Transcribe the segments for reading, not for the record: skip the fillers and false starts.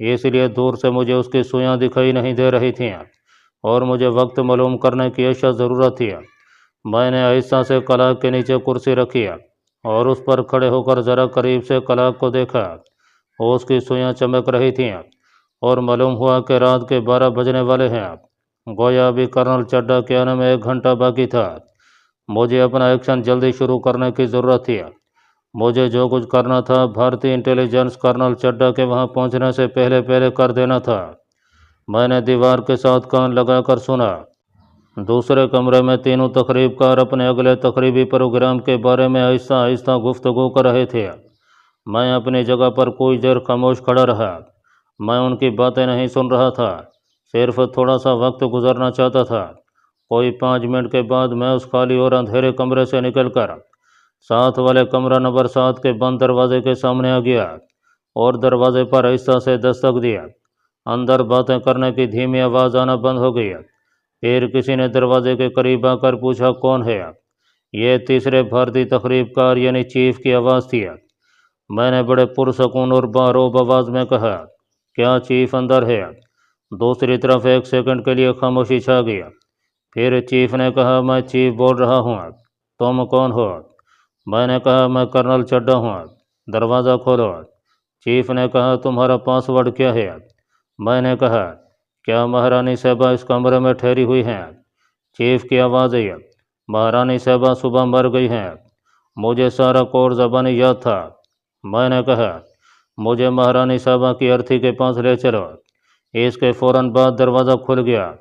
اس لیے دور سے مجھے اس کی سویاں دکھائی نہیں دے رہی تھیں اور مجھے وقت معلوم کرنے کی اشد ضرورت تھی۔ میں نے آہستہ سے کلاگ کے نیچے کرسی رکھی اور اس پر کھڑے ہو کر ذرا قریب سے کلاگ کو دیکھا۔ اس کی سویاں چمک رہی تھیں اور معلوم ہوا کہ رات کے 12 بجنے والے ہیں۔ گویا ابھی کرنل چڈھا کے آنے میں 1 گھنٹہ باقی تھا۔ مجھے اپنا ایکشن جلدی شروع کرنے کی ضرورت تھی۔ مجھے جو کچھ کرنا تھا بھارتی انٹیلیجنس کرنل چڈھا کے وہاں پہنچنے سے پہلے کر دینا تھا۔ میں نے دیوار کے ساتھ کان لگا کر سنا۔ دوسرے کمرے میں تینوں تقریب کار اپنے اگلے تقریبی پروگرام کے بارے میں آہستہ آہستہ گفتگو کر رہے تھے۔ میں اپنی جگہ پر کچھ دیر خاموش کھڑا رہا۔ میں ان کی باتیں نہیں سن رہا تھا، صرف تھوڑا سا وقت گزارنا چاہتا تھا۔ کوئی 5 منٹ کے بعد میں اس خالی اور اندھیرے کمرے سے نکل کر ساتھ والے کمرہ نمبر 7 کے بند دروازے کے سامنے آ گیا اور دروازے پر آہستہ سے دستک دیا۔ اندر باتیں کرنے کی دھیمی آواز آنا بند ہو گئی۔ پھر کسی نے دروازے کے قریب آ کر پوچھا، کون ہے؟ یہ تیسرے بھارتی تقریب کار یعنی چیف کی آواز تھی۔ میں نے بڑے پرسکون اور باروب آواز میں کہا، کیا چیف اندر ہے؟ دوسری طرف 1 سیکنڈ کے لیے خاموشی چھا گیا۔ پھر چیف نے کہا، میں چیف بول رہا ہوں، تم کون ہو؟ میں نے کہا، میں کرنل چڈھا ہوں، دروازہ کھولو۔ چیف نے کہا، تمہارا پاس ورڈ کیا ہے؟ میں نے کہا، کیا مہارانی صاحبہ اس کمرے میں ٹھہری ہوئی ہیں؟ چیف کی آواز آئی، مہارانی صاحبہ صبح مر گئی ہیں۔ مجھے سارا کوڈ زبانی یاد تھا۔ میں نے کہا، مجھے مہارانی صاحبہ کی ارتھی کے پاس لے چلو۔ اس کے فوراً بعد دروازہ کھل گیا۔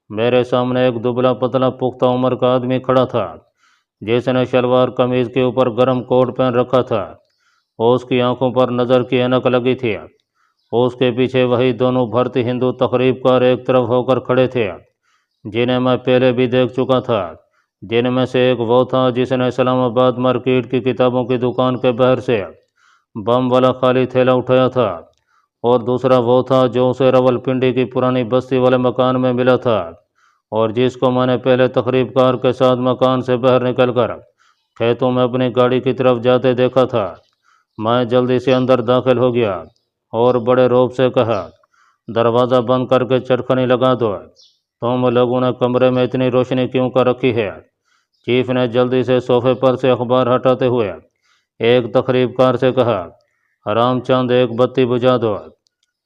میرے سامنے ایک دبلا پتلا پختہ عمر کا آدمی کھڑا تھا، جس نے شلوار قمیض کے اوپر گرم کوٹ پہن رکھا تھا۔ اس کی آنکھوں پر نظر کی اینک لگی تھی۔ اس کے پیچھے وہی دونوں بھارتی ہندو تقریب کار ایک طرف ہو کر کھڑے تھے، جنہیں میں پہلے بھی دیکھ چکا تھا۔ جن میں سے ایک وہ تھا جس نے اسلام آباد مارکیٹ کی کتابوں کی دکان کے باہر سے بم والا خالی تھیلا اٹھایا تھا، اور دوسرا وہ تھا جو اسے راولپنڈی کی پرانی بستی والے مکان میں ملا تھا اور جس کو میں نے پہلے تقریب کار کے ساتھ مکان سے باہر نکل کر کھیتوں میں اپنی گاڑی کی طرف جاتے دیکھا تھا۔ میں جلدی سے اندر داخل ہو گیا اور بڑے رعب سے کہا، دروازہ بند کر کے چٹکنی لگا دو۔ تم لوگوں نے کمرے میں اتنی روشنی کیوں کر رکھی ہے؟ چیف نے جلدی سے صوفے پر سے اخبار ہٹاتے ہوئے ایک تقریب کار سے کہا، حرام چاند 1 بتی بجھا دو۔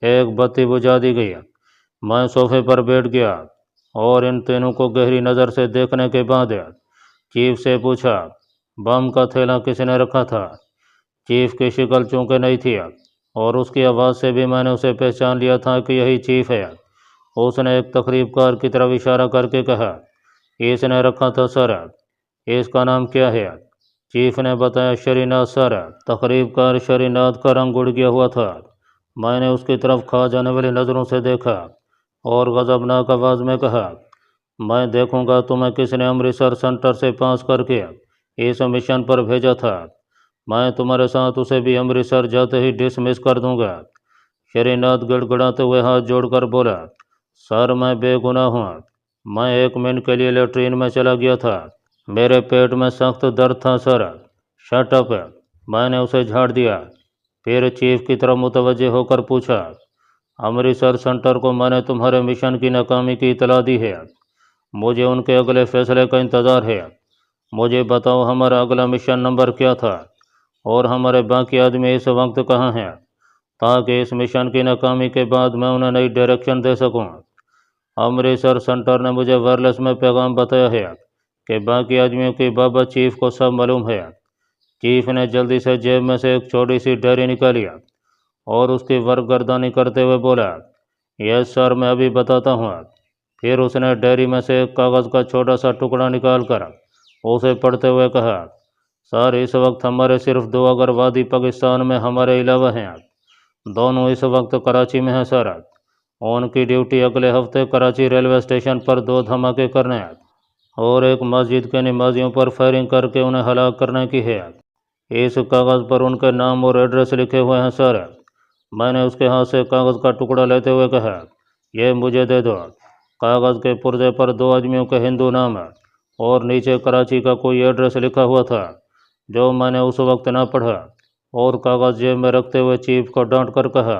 1 بتی بجھا دی گئی۔ میں صوفے پر بیٹھ گیا اور ان تینوں کو گہری نظر سے دیکھنے کے بعد چیف سے پوچھا، بم کا تھیلا کس نے رکھا تھا؟ چیف کی شکل چونکہ نہیں تھی اور اس کی آواز سے بھی میں نے اسے پہچان لیا تھا کہ یہی چیف ہے۔ اس نے ایک تقریب کار کی طرف اشارہ کر کے کہا، اس نے رکھا تھا سر۔ اس کا نام کیا ہے؟ چیف نے بتایا، شری ناتھ سر۔ تقریب کار شری ناتھ کا رنگ اڑ گیا ہوا تھا۔ میں نے اس کی طرف کھا جانے والی نظروں سے دیکھا اور غضبناک آواز میں کہا، میں دیکھوں گا تمہیں کس نے امرتسر سینٹر سے پاس کر کے اس مشن پر بھیجا تھا۔ میں تمہارے ساتھ اسے بھی امرتسر جاتے ہی ڈسمس کر دوں گا۔ شری ناتھ گڑ گڑاتے ہوئے ہاتھ جوڑ کر بولا، سر میں بے گناہ ہوں۔ میں 1 منٹ کے لیے لیٹرین میں چلا گیا تھا۔ میرے پیٹ میں سخت درد تھا سر۔ Shut up. میں نے اسے جھاڑ دیا۔ پھر چیف کی طرف متوجہ ہو کر پوچھا، امرتسر سینٹر کو میں نے تمہارے مشن کی ناکامی کی اطلاع دی ہے۔ مجھے ان کے اگلے فیصلے کا انتظار ہے۔ مجھے بتاؤ ہمارا اگلا مشن نمبر کیا تھا اور ہمارے باقی آدمی اس وقت کہاں ہیں، تاکہ اس مشن کی ناکامی کے بعد میں انہیں نئی ڈائریکشن دے سکوں۔ امرتسر سینٹر نے مجھے وائرلیس میں پیغام بتایا ہے کہ باقی آدمیوں کی بابت چیف کو سب معلوم ہے۔ چیف نے جلدی سے جیب میں سے ایک چھوٹی سی ڈائری نکالی اور اس کی ورق گردانی کرتے ہوئے بولا، یس سر، میں ابھی بتاتا ہوں۔ پھر اس نے ڈائری میں سے ایک کاغذ کا چھوٹا سا ٹکڑا نکال کر اسے پڑھتے ہوئے کہا، سر اس وقت ہمارے صرف 2 اگروادی پاکستان میں ہمارے علاوہ ہیں۔ دونوں اس وقت کراچی میں ہیں سر۔ ان کی ڈیوٹی اگلے ہفتے کراچی ریلوے اسٹیشن پر 2 دھماکے کرنے اور ایک مسجد کے نمازیوں پر فائرنگ کر کے انہیں ہلاک کرنے کی ہے۔ اس کاغذ پر ان کے نام اور ایڈریس لکھے ہوئے ہیں سر۔ میں نے اس کے ہاتھ سے کاغذ کا ٹکڑا لیتے ہوئے کہا، یہ مجھے دے دو۔ کاغذ کے پرزے پر 2 آدمیوں کے ہندو نام اور نیچے کراچی کا کوئی ایڈریس لکھا ہوا تھا جو میں نے اس وقت نہ پڑھا، اور کاغذ جیب میں رکھتے ہوئے چیف کو ڈانٹ کر کہا،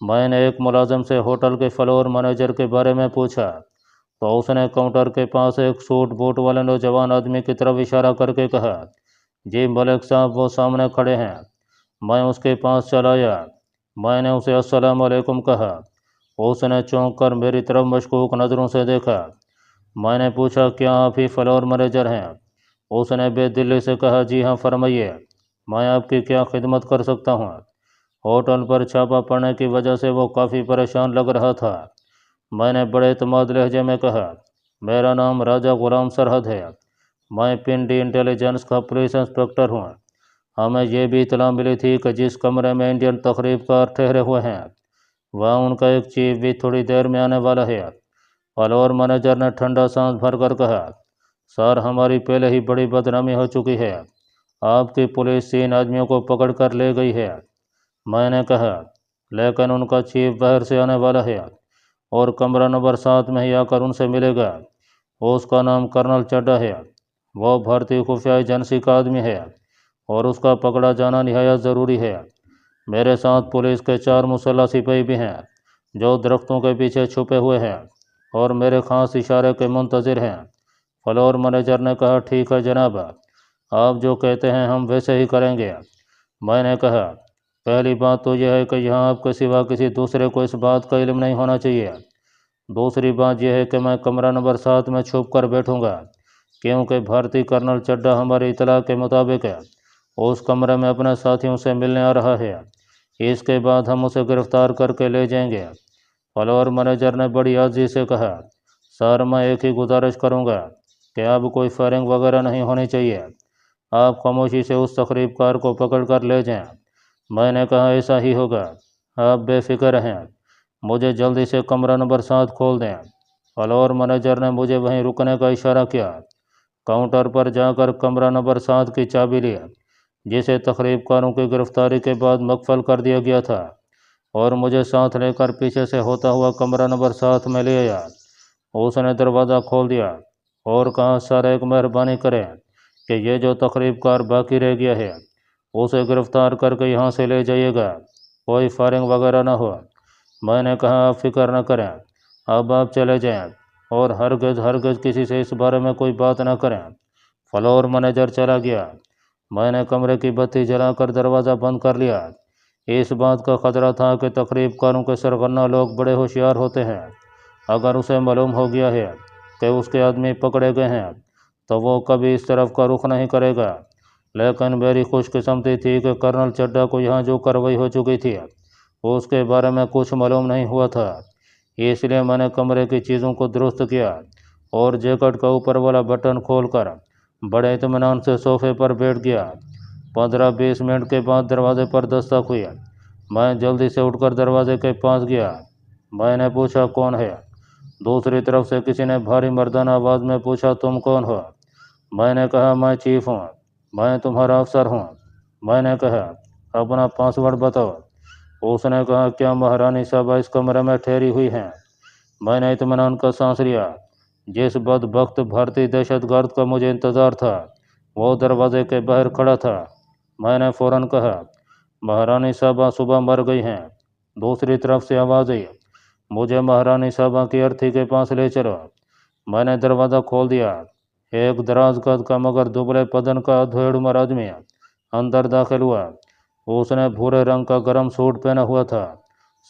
میں نے ایک ملازم سے ہوٹل کے فلور مینیجر کے بارے میں پوچھا تو اس نے کاؤنٹر کے پاس ایک سوٹ بوٹ والے نوجوان آدمی کی طرف اشارہ کر کے کہا، جی ملک صاحب وہ سامنے کھڑے ہیں۔ میں اس کے پاس چلا آیا۔ میں نے اسے السلام علیکم کہا۔ اس نے چونک کر میری طرف مشکوک نظروں سے دیکھا۔ میں نے پوچھا، کیا آپ ہی فلور مینیجر ہیں؟ اس نے بے دلی سے کہا، جی ہاں فرمائیے، میں آپ کی کیا خدمت کر سکتا ہوں؟ ہوٹل پر چھاپا پڑنے کی وجہ سے وہ کافی پریشان لگ رہا تھا۔ میں نے بڑے اعتماد لہجے میں کہا، میرا نام راجہ غلام سرحد ہے، میں پنڈی انٹیلیجنس کا پولیس انسپکٹر ہوں۔ ہمیں یہ بھی اطلاع ملی تھی کہ جس کمرے میں انڈین تقریب کار ٹھہرے ہوئے ہیں وہاں ان کا ایک چیف بھی تھوڑی دیر میں آنے والا ہے۔ فلور مینیجر نے ٹھنڈا سانس بھر کر کہا، سر ہماری پہلے ہی بڑی بدنامی ہو چکی ہے، آپ کی پولیس 3 آدمیوں کو پکڑ کر لے گئی ہے۔ میں نے کہا، لیکن ان کا چیف باہر سے آنے والا ہے اور کمرہ نمبر 7 میں ہی آ کر ان سے ملے گا۔ اس کا نام کرنل چڈھا ہے، وہ بھارتی خفیہ ایجنسی کا آدمی ہے اور اس کا پکڑا جانا نہایت ضروری ہے۔ میرے ساتھ پولیس کے 4 مسلح سپاہی بھی ہیں جو درختوں کے پیچھے چھپے ہوئے ہیں اور میرے خاص اشارے کے منتظر ہیں۔ فلور مینیجر نے کہا، ٹھیک ہے جناب، آپ جو کہتے ہیں ہم ویسے ہی کریں گے۔ میں نے کہا، پہلی بات تو یہ ہے کہ یہاں آپ کے سوا کسی دوسرے کو اس بات کا علم نہیں ہونا چاہیے۔ دوسری بات یہ ہے کہ میں کمرہ نمبر 7 میں چھپ کر بیٹھوں گا کیونکہ بھارتی کرنل چڈھا ہماری اطلاع کے مطابق اس کمرے میں اپنے ساتھیوں سے ملنے آ رہا ہے۔ اس کے بعد ہم اسے گرفتار کر کے لے جائیں گے۔ فلور مینیجر نے بڑی عاجزی سے کہا، سر میں ایک ہی گزارش کروں گا کہ اب کوئی فائرنگ وغیرہ نہیں ہونی چاہیے، آپ خاموشی سے اس تقریب کار کو پکڑ کر لے جائیں۔ میں نے کہا، ایسا ہی ہوگا، آپ بے فکر رہیں، مجھے جلدی سے کمرہ نمبر 7 کھول دیں۔ فلور مینیجر نے مجھے وہیں رکنے کا اشارہ کیا۔ کاؤنٹر پر جا کر کمرہ نمبر 7 کی چابی لی جسے تقریب کاروں کی گرفتاری کے بعد مقفل کر دیا گیا تھا اور مجھے ساتھ لے کر پیچھے سے ہوتا ہوا کمرہ نمبر 7 میں لے آیا۔ اس نے دروازہ کھول دیا اور کہا، سر ایک مہربانی کریں کہ یہ جو تقریب کار باقی رہ گیا ہے اسے گرفتار کر کے یہاں سے لے جائیے گا، کوئی فائرنگ وغیرہ نہ ہو۔ میں نے کہا، آپ فکر نہ کریں، اب آپ چلے جائیں اور ہرگز کسی سے اس بارے میں کوئی بات نہ کریں۔ فلور مینیجر چلا گیا۔ میں نے کمرے کی بتی جلا کر دروازہ بند کر لیا۔ اس بات کا خطرہ تھا کہ تقریب کاروں کے سرغنہ لوگ بڑے ہوشیار ہوتے ہیں۔ اگر اسے معلوم ہو گیا ہے کہ اس کے آدمی پکڑے گئے ہیں تو وہ کبھی اس طرف کا رخ نہیں کرے گا۔ لیکن میری خوش قسمتی تھی کہ کرنل چڈھا کو یہاں جو کارروائی ہو چکی تھی اس کے بارے میں کچھ معلوم نہیں ہوا تھا۔ اس لیے میں نے کمرے کی چیزوں کو درست کیا اور جیکٹ کا اوپر والا بٹن کھول کر بڑے اطمینان سے صوفے پر بیٹھ گیا۔ 15-20 منٹ کے بعد دروازے پر دستک ہوئی۔ میں جلدی سے اٹھ کر دروازے کے پاس گیا۔ میں نے پوچھا، کون ہے؟ دوسری طرف سے کسی نے بھاری مردانہ آواز میں پوچھا، تم کون ہو؟ میں نے کہا، میں چیف ہوں، میں تمہارا افسر ہوں۔ میں نے کہا، اپنا پاسورڈ بتاؤ۔ اس نے کہا، کیا مہارانی صاحبہ اس کمرے میں ٹھہری ہوئی ہیں؟ میں نے اطمینان کا سانس لیا۔ جس بدبخت بھارتی دہشت گرد کا مجھے انتظار تھا وہ دروازے کے باہر کھڑا تھا۔ میں نے فوراً کہا، مہارانی صاحبہ صبح مر گئی ہیں۔ دوسری طرف سے آواز آئی، مجھے مہارانی صاحبہ کی ارتھی کے پاس لے چلو۔ میں نے دروازہ کھول دیا۔ ایک دراز قد کا مگر دبلے بدن کا ادھیڑ عمر آدمی اندر داخل ہوا۔ اس نے بھورے رنگ کا گرم سوٹ پہنا ہوا تھا،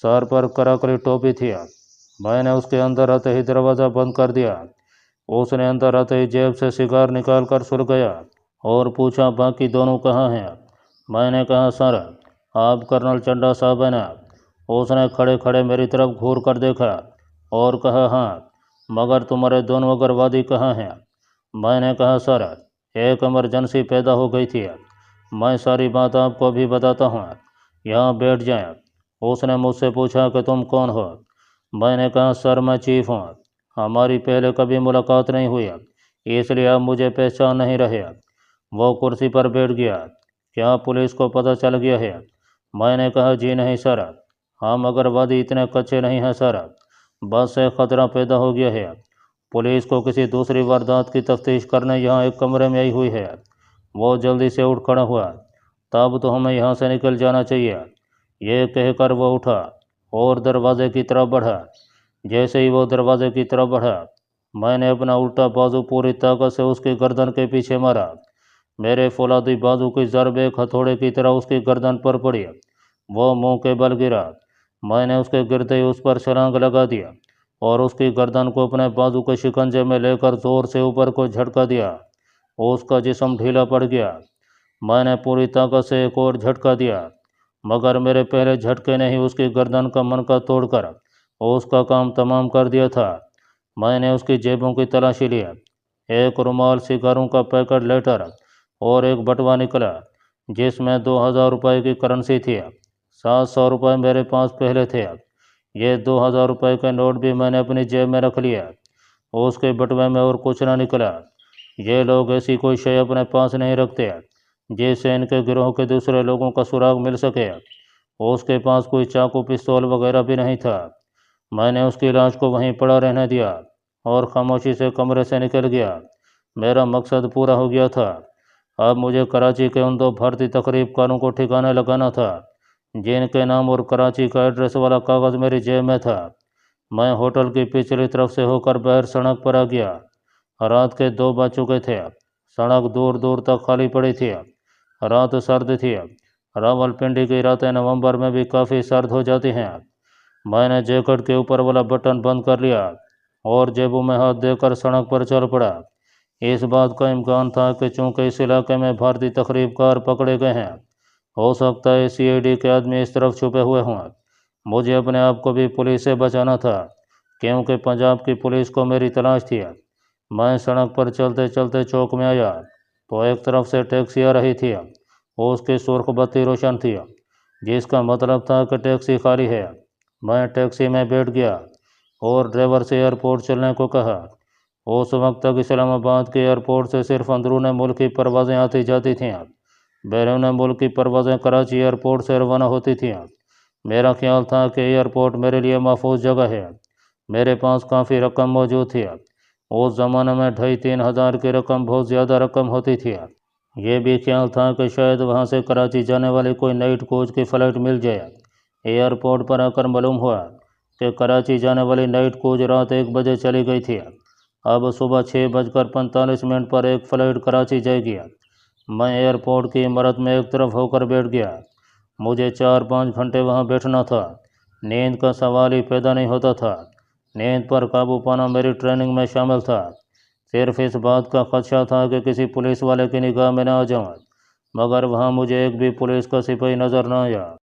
سر پر کراکلی ٹوپی تھی۔ میں نے اس کے اندر آتے ہی دروازہ بند کر دیا۔ اس نے اندر آتے ہی جیب سے سگار نکال کر سلگایا اور پوچھا، باقی دونوں کہاں ہیں؟ میں نے کہا، سر آپ کرنل چڈھا صاحب ہیں نا؟ اس نے کھڑے کھڑے میری طرف گھور کر دیکھا اور کہا، ہاں، مگر تمہارے دونوں اگروادی کہاں ہیں؟ میں نے کہا، سر ایک ایمرجنسی پیدا ہو گئی تھی، میں ساری بات آپ کو بھی بتاتا ہوں، یہاں بیٹھ جائیں۔ اس نے مجھ سے پوچھا کہ تم کون ہو؟ میں نے کہا، سر میں چیف ہوں، ہماری پہلے کبھی ملاقات نہیں ہوئی اس لیے آپ مجھے پہچان نہیں رہے۔ وہ کرسی پر بیٹھ گیا۔ کیا پولیس کو پتہ چل گیا ہے؟ میں نے کہا، جی نہیں سر، ہم اگروادی اتنے کچے نہیں ہیں سر، بس ایک خطرہ پیدا ہو گیا ہے، پولیس کو کسی دوسری واردات کی تفتیش کرنے یہاں ایک کمرے میں آئی ہوئی ہے۔ وہ جلدی سے اٹھ کھڑا ہوا، تب تو ہمیں یہاں سے نکل جانا چاہیے۔ یہ کہہ کر وہ اٹھا اور دروازے کی طرف بڑھا۔ جیسے ہی وہ دروازے کی طرف بڑھا، میں نے اپنا الٹا بازو پوری طاقت سے اس کی گردن کے پیچھے مارا۔ میرے فولادی بازو کی ضرب ایک ہتھوڑے کی طرح اس کی گردن پر پڑی۔ وہ منہ کے بل گرا۔ میں نے اس کے گرتے ہی اس پر چھلانگ لگا دیا اور اس کی گردن کو اپنے بازو کے شکنجے میں لے کر زور سے اوپر کو جھٹکا دیا۔ اس کا جسم ڈھیلا پڑ گیا۔ میں نے پوری طاقت سے ایک اور جھٹکا دیا، مگر میرے پہلے جھٹکے نے ہی اس کی گردن کا منکا توڑ کر اس کا کام تمام کر دیا تھا۔ میں نے اس کی جیبوں کی تلاشی لی۔ ایک رومال، سگاروں کا پیکٹ، لیٹر اور ایک بٹوا نکلا جس میں 2000 روپے کی کرنسی تھی۔ 700 روپے میرے پاس پہلے تھے۔ یہ 2000 روپے کے نوٹ بھی میں نے اپنی جیب میں رکھ لیا۔ اس کے بٹوے میں اور کچھ نہ نکلا۔ یہ لوگ ایسی کوئی شے اپنے پاس نہیں رکھتے جس سے ان کے گروہ کے دوسرے لوگوں کا سراغ مل سکے۔ اس کے پاس کوئی چاقو، پستول وغیرہ بھی نہیں تھا۔ میں نے اس کی لاش کو وہیں پڑا رہنے دیا اور خاموشی سے کمرے سے نکل گیا۔ میرا مقصد پورا ہو گیا تھا۔ اب مجھے کراچی کے ان 2 بھارتی تخریب کاروں کو ٹھکانے لگانا تھا جن کے نام اور کراچی کا ایڈریس والا کاغذ میری جیب میں تھا۔ میں ہوٹل کی پچھلی طرف سے ہو کر باہر سڑک پر آ گیا۔ رات کے 2 بج چکے تھے۔ سڑک دور دور تک خالی پڑی تھی۔ رات سرد تھی۔ راولپنڈی کی راتیں نومبر میں بھی کافی سرد ہو جاتی ہیں۔ میں نے جیکٹ کے اوپر والا بٹن بند کر لیا اور جیبوں میں ہاتھ دے کر سڑک پر چل پڑا۔ اس بات کا امکان تھا کہ چونکہ اس علاقے میں بھارتی تخریب کار پکڑے گئے ہیں، ہو سکتا ہے CID کے آدمی اس طرف چھپے ہوئے ہوں۔ مجھے اپنے آپ کو بھی پولیس سے بچانا تھا کیونکہ پنجاب کی پولیس کو میری تلاش تھی۔ میں سڑک پر چلتے چلتے چوک میں آیا تو ایک طرف سے ٹیکسی آ رہی تھی۔ اس کی سرخ بتی روشن تھی جس کا مطلب تھا کہ ٹیکسی خالی ہے۔ میں ٹیکسی میں بیٹھ گیا اور ڈرائیور سے ایئرپورٹ چلنے کو کہا۔ اس وقت تک اسلام آباد کے ایئرپورٹ سے صرف اندرون ملک کی پروازیں آتی جاتی تھیں۔ بیرون ملک کی پروازیں کراچی ایئرپورٹ سے روانہ ہوتی تھیں۔ میرا خیال تھا کہ ایئرپورٹ میرے لیے محفوظ جگہ ہے۔ میرے پاس کافی رقم موجود تھی۔ اس زمانے میں 2500 ہزار کی رقم بہت زیادہ رقم ہوتی تھی۔ یہ بھی خیال تھا کہ شاید وہاں سے کراچی جانے والی کوئی نائٹ کوچ کی فلائٹ مل جائے۔ ایئرپورٹ پر آ کر معلوم ہوا کہ کراچی جانے والی نائٹ کوچ رات 1 بجے چلی گئی تھی۔ اب صبح 6:45 پر ایک فلائٹ کراچی جائے گی۔ میں ایئرپورٹ کی عمارت میں ایک طرف ہو کر بیٹھ گیا۔ مجھے 4-5 گھنٹے وہاں بیٹھنا تھا۔ نیند کا سوال ہی پیدا نہیں ہوتا تھا۔ نیند پر قابو پانا میری ٹریننگ میں شامل تھا۔ صرف اس بات کا خدشہ تھا کہ کسی پولیس والے کی نگاہ میں نہ آ جاؤں، مگر وہاں مجھے ایک بھی پولیس کا سپاہی نظر نہ آیا۔